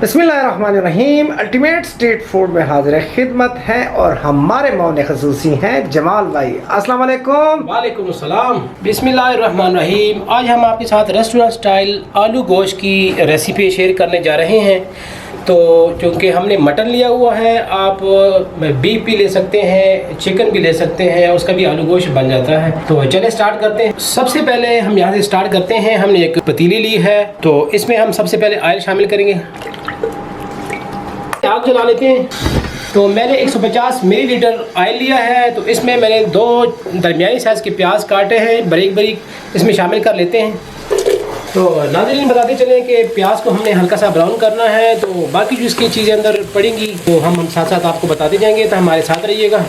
बिस्मिल्लाहिर्रहमानिर्रहीम। Ultimate street food में हाजिर खिदमत है और हमारे मौने खसूसी हैं जमाल भाई। अस्सलाम वालेकुम। वालेकुम अस्सलाम। बिस्मिल्लाहिर्रहमानिर्रहीम। आज हम आपके साथ रेस्टोरेंट स्टाइल आलू गोश्त की रेसिपी शेयर करने जा रहे हैं। तो क्योंकि हमने मटन लिया हुआ है, आप बीफ भी ले सकते हैं, चिकन भी ले सकते हैं, उसका भी आलू गोश्त बन जाता है। तो चले स्टार्ट करते हैं। सबसे पहले हम यहाँ से स्टार्ट करते हैं। हमने एक पतीली ली है, तो इसमें हम सबसे पहले ऑयल शामिल करेंगे। आग जला लेते हैं। तो मैंने 150 मिलीलीटर ऑयल लिया है, तो इसमें मैंने 2 दरमियानी साइज़ के प्याज काटे हैं, बारीक बारीक इसमें शामिल कर लेते हैं। तो नाज़रीन बताते चलें कि प्याज को हमने हल्का सा ब्राउन करना है, तो बाकी जो इसकी चीज़ें अंदर पड़ेंगी तो हम साथ साथ आपको बताते जाएंगे, तो हमारे साथ रहिएगा।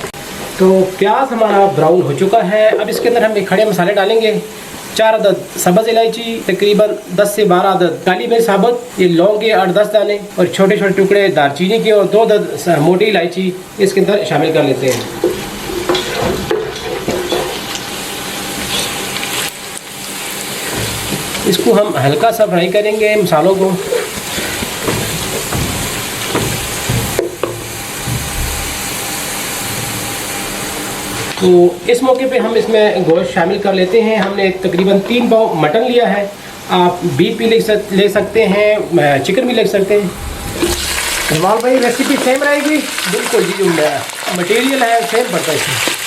तो प्याज हमारा ब्राउन हो चुका है। अब इसके अंदर हम खड़े मसाले डालेंगे। 4 अदद सब्ज़ इलायची, तकरीबन 10 से 12 अदद काली मिर्च साबुत, ये लौंग के 8-10 दाने और छोटे छोटे टुकड़े दालचीनी के और 2 अदद मोटी इलायची इसके अंदर शामिल कर लेते हैं। इसको हम हल्का सा फ्राई करेंगे मसालों को। तो इस मौके पे हम इसमें गोश्त शामिल कर लेते हैं। हमने तकरीबन 3 पाव मटन लिया है। आप बीफ भी ले सकते हैं, चिकन भी ले सकते हैं। जमाल भाई रेसिपी सेम रहेगी? बिल्कुल जी, जो मटेरियल है सेम पड़ता है इसमें।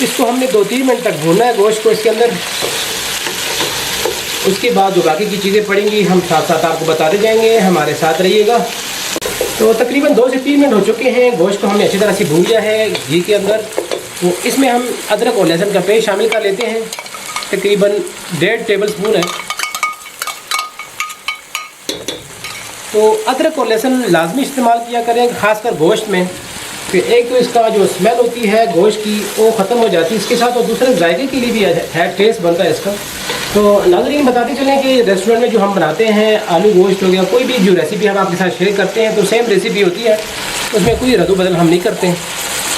इसको हमने 2-3 मिनट तक भूनना है गोश्त को इसके अंदर। उसके बाद जो बाकी की चीज़ें पड़ेंगी हम साथ साथ आपको बताते जाएंगे, हमारे साथ रहिएगा। तो तकरीबन 2 से 3 मिनट हो चुके हैं। गोश्त को हमने अच्छी तरह से भून लिया है घी के अंदर। तो इसमें हम अदरक और लहसुन का पेस्ट शामिल कर लेते हैं। तकरीबन 1.5 टेबल स्पून है। तो अदरक और लहसुन लाजमी इस्तेमाल किया करें, ख़ासकर गोश्त में। कि एक तो इसका जो स्मेल होती है गोश्त की वो ख़त्म हो जाती है, इसके साथ और दूसरे जायके के लिए भी है, टेस्ट बनता है इसका। तो नाज़रीन बताते चलें कि रेस्टोरेंट में जो हम बनाते हैं आलू गोश्त हो गया, कोई भी जो रेसिपी हम आपके साथ शेयर करते हैं तो सेम रेसिपी होती है, उसमें कोई रद्द बदल हम नहीं करते हैं।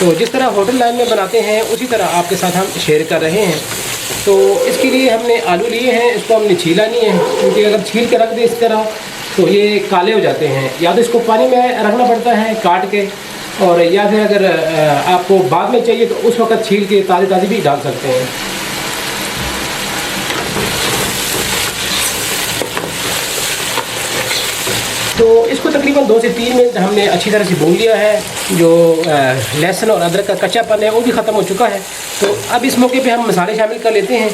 तो जिस तरह होटल लाइन में बनाते हैं उसी तरह आपके साथ हम शेयर कर रहे हैं। तो इसके लिए हमने आलू लिए हैं, इसको हमने छीला नहीं है, क्योंकि अगर छील के रख दें इस तरह तो ये काले हो जाते हैं। या तो इसको पानी में रखना पड़ता है काट के, और या फिर अगर आपको बाद में चाहिए तो उस वक्त छील के ताज़ी ताज़ी भी डाल सकते हैं। तो इसको तकरीबन 2 से 3 मिनट हमने अच्छी तरह से भून लिया है। जो लहसुन और अदरक का कच्चापन है वो भी ख़त्म हो चुका है। तो अब इस मौके पे हम मसाले शामिल कर लेते हैं।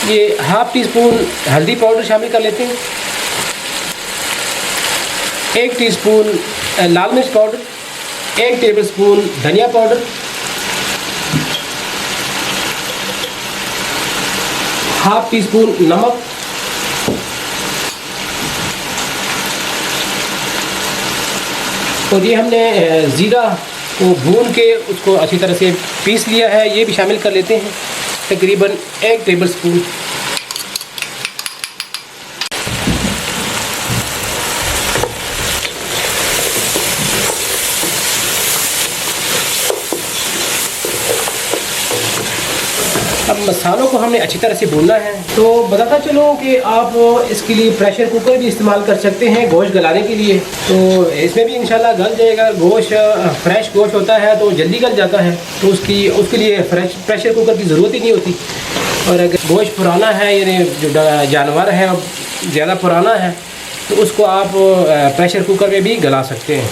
ये ½ टी स्पून हल्दी पाउडर शामिल कर लेते हैं, 1 टीस्पून लाल मिर्च पाउडर, 1 टेबल स्पून धनिया पाउडर, ½ टी स्पून नमक, और ये हमने ज़ीरा को भून के उसको अच्छी तरह से पीस लिया है, ये भी शामिल कर लेते हैं, तकरीबन 1 टेबल स्पून। अब मसालों को हमने अच्छी तरह से भूनना है। तो बताता चलूँ कि आप इसके लिए प्रेशर कुकर भी इस्तेमाल कर सकते हैं गोश्त गलाने के लिए। तो इसमें भी इंशाल्लाह गल जाएगा। गोश्त फ्रेश गोश्त होता है तो जल्दी गल जाता है, तो उसके लिए प्रेशर कुकर की ज़रूरत ही नहीं होती। और अगर गोश्त पुराना है, यानी जो जानवर है ज़्यादा पुराना है, तो उसको आप प्रेशर कुकर में भी गला सकते हैं।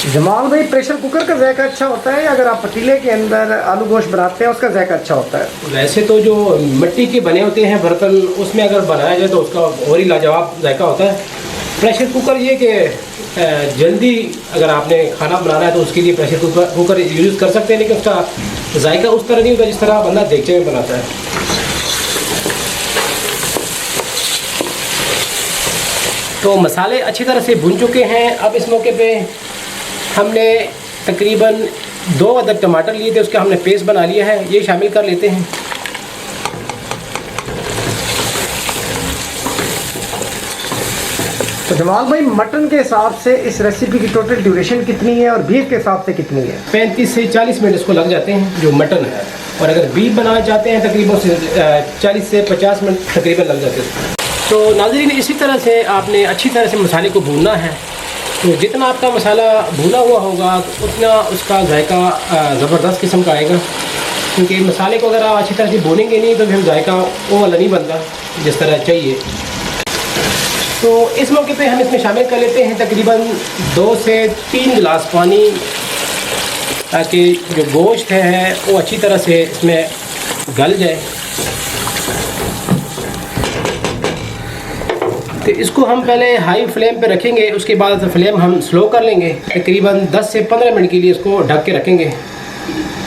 जमाल भाई प्रेशर कुकर का जायका अच्छा होता है, या अगर आप पतीले के अंदर आलू गोश्त बनाते हैं उसका जायका अच्छा होता है? वैसे तो जो मिट्टी के बने होते हैं बर्तन, उसमें अगर बनाया जाए तो उसका और ही लाजवाब जायका होता है। प्रेशर कुकर ये कि जल्दी अगर आपने खाना बनाना है तो उसके लिए प्रेशर कुकर यूज़ कर सकते हैं, लेकिन उसका जायका उस तरह नहीं होता जिस तरह बंदा देगचे में बनाता है। तो मसाले अच्छी तरह से भुन चुके हैं। अब इस मौके पे हमने तकरीबन 2 अदद टमाटर लिए थे, उसका हमने पेस्ट बना लिया है, ये शामिल कर लेते हैं। तो जमाल भाई मटन के हिसाब से इस रेसिपी की टोटल ड्यूरेशन कितनी है और बीफ के हिसाब से कितनी है? 35 से 40 मिनट इसको लग जाते हैं जो मटन है। और अगर बीफ बनाना चाहते हैं तकरीबन 40 से 50 मिनट तकरीबन लग जाते हैं। तो नाज़रीन, इसी तरह से आपने अच्छी तरह से मसाले को भूनना है। तो जितना आपका मसाला भुना हुआ होगा तो उतना उसका जायका ज़बरदस्त किस्म का आएगा, क्योंकि मसाले को अगर आप अच्छी तरह से भूनेंगे नहीं तो फिर जायका वो वाला नहीं बनता जिस तरह चाहिए। तो इस मौके पे हम इसमें शामिल कर लेते हैं तकरीबन 2 से 3 गिलास पानी, ताकि जो गोश्त है वो अच्छी तरह से इसमें गल जाए। तो इसको हम पहले हाई फ्लेम पे रखेंगे, उसके बाद फ्लेम हम स्लो कर लेंगे। तकरीबन 10 से 15 मिनट के लिए इसको ढक के रखेंगे।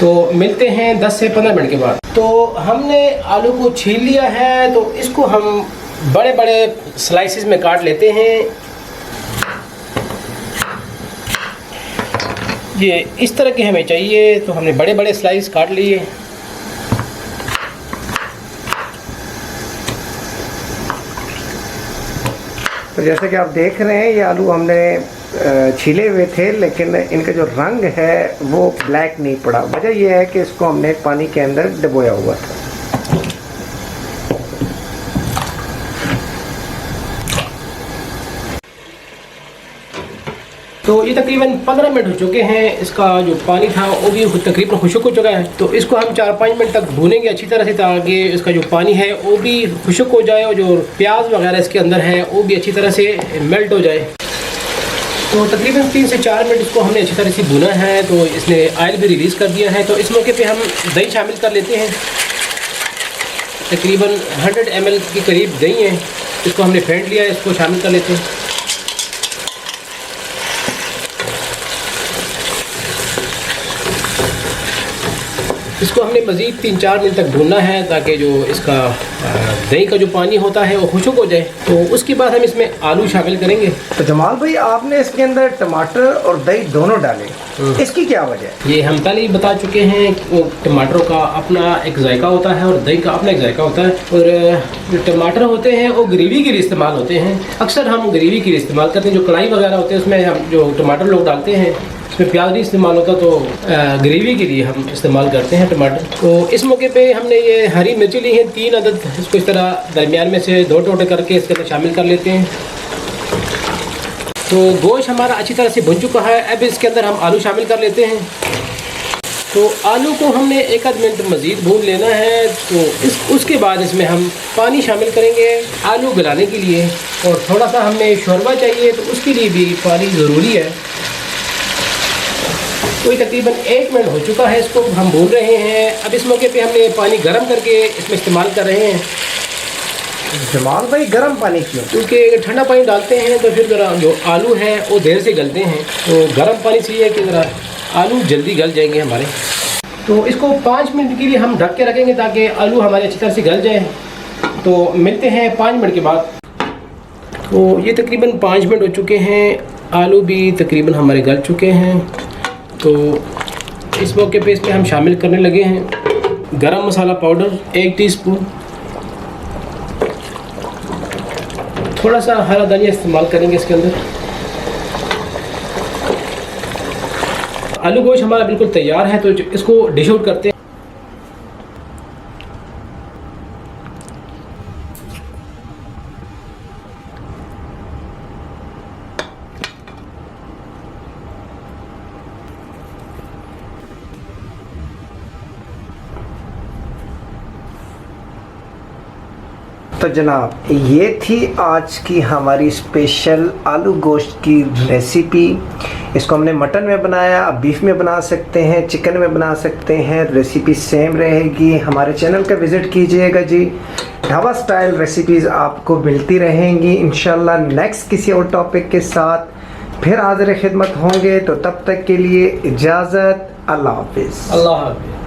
तो मिलते हैं 10 से 15 मिनट के बाद। तो हमने आलू को छील लिया है, तो इसको हम बड़े बड़े स्लाइसेस में काट लेते हैं। ये इस तरह के हमें चाहिए, तो हमने बड़े बड़े स्लाइस काट लिए। तो जैसे कि आप देख रहे हैं, ये आलू हमने छीले हुए थे, लेकिन इनका जो रंग है वो ब्लैक नहीं पड़ा। वजह यह है कि इसको हमने पानी के अंदर डुबोया हुआ था। तो ये तकरीबन 15 मिनट हो चुके हैं। इसका जो पानी था वो भी तकरीबन खुश्क हो चुका है। तो इसको हम 4-5 मिनट तक भूनेंगे अच्छी तरह से, ताकि इसका जो पानी है वो भी खुश्क हो जाए और जो प्याज वगैरह इसके अंदर है वो भी अच्छी तरह से मेल्ट हो जाए। तो तकरीबन 3 से 4 मिनट इसको हमने अच्छी तरह से भुना है। तो इसने ऑयल भी रिलीज़ कर दिया है। तो इस मौके पर हम दही शामिल कर लेते हैं। तकरीबन 100 ml के करीब दही है, इसको हमने फेंट लिया है, इसको शामिल कर लेते हैं। इसको हमने मज़ीद 3-4 मिनट तक भूनना है, ताकि जो इसका दही का जो पानी होता है वो खुश्क हो जाए। तो उसके बाद हम इसमें आलू शामिल करेंगे। तो जमाल भाई, आपने इसके अंदर टमाटर और दही दोनों डाले, इसकी क्या वजह है? ये हम पहले ही बता चुके हैं कि वो टमाटरों का अपना एक जायका होता है और दही का अपना एक जायका होता है। और जो टमाटर होते हैं वो ग्रेवी के लिए इस्तेमाल होते हैं। अक्सर हम ग्रेवी के लिए इस्तेमाल करते हैं। जो कढ़ाई वगैरह होते हैं उसमें हम जो टमाटर लोग डालते हैं, इसमें प्याज नहीं इस्तेमाल होता, तो ग्रेवी के लिए हम इस्तेमाल करते हैं टमाटर। तो इस मौके पे हमने ये हरी मिर्ची ली है 3 अदद, इसको इस तरह दरमियान में से 2 टोटे करके इसके अंदर शामिल कर लेते हैं। तो गोश्त हमारा अच्छी तरह से भुन चुका है। अब इसके अंदर हम आलू शामिल कर लेते हैं। तो आलू को हमने 1 मिनट मज़ीद भून लेना है। तो उसके बाद इसमें हम पानी शामिल करेंगे आलू गलाने के लिए, और थोड़ा सा हमें शोरबा चाहिए, तो उसके लिए भी पानी ज़रूरी है। तो ये तकरीबन 1 मिनट हो चुका है, इसको हम भून रहे हैं। अब इस मौके पे हमने पानी गर्म करके इसमें इस्तेमाल कर रहे हैं। जमाल भाई, गर्म पानी क्यों? क्योंकि अगर ठंडा पानी डालते हैं तो फिर ज़रा जो आलू है वो देर से गलते हैं। तो गर्म पानी से ये है कि ज़रा आलू जल्दी गल जाएंगे हमारे। तो इसको 5 मिनट के लिए हम ढक के रखेंगे, ताकि आलू हमारे अच्छी तरह से गल जाए। तो मिलते हैं 5 मिनट के बाद। तो ये तकरीबन 5 मिनट हो चुके हैं, आलू भी तकरीबन हमारे गल चुके हैं। तो इस मौके पे इसमें हम शामिल करने लगे हैं गरम मसाला पाउडर 1 टीस्पून, थोड़ा सा हरा धनिया इस्तेमाल करेंगे इसके अंदर। आलू गोश्त हमारा बिल्कुल तैयार है, तो इसको डिश आउट करते हैं। तो जनाब, ये थी आज की हमारी स्पेशल आलू गोश्त की रेसिपी। इसको हमने मटन में बनाया, आप बीफ में बना सकते हैं, चिकन में बना सकते हैं, रेसिपी सेम रहेगी। हमारे चैनल का विज़िट कीजिएगा जी। ढाबा स्टाइल रेसिपीज़ आपको मिलती रहेंगी। इंशाल्लाह नेक्स्ट किसी और टॉपिक के साथ फिर हाज़िर खिदमत होंगे। तो तब तक के लिए इजाज़त। अल्लाह हाफिज़। अल्लाह हाफिज़।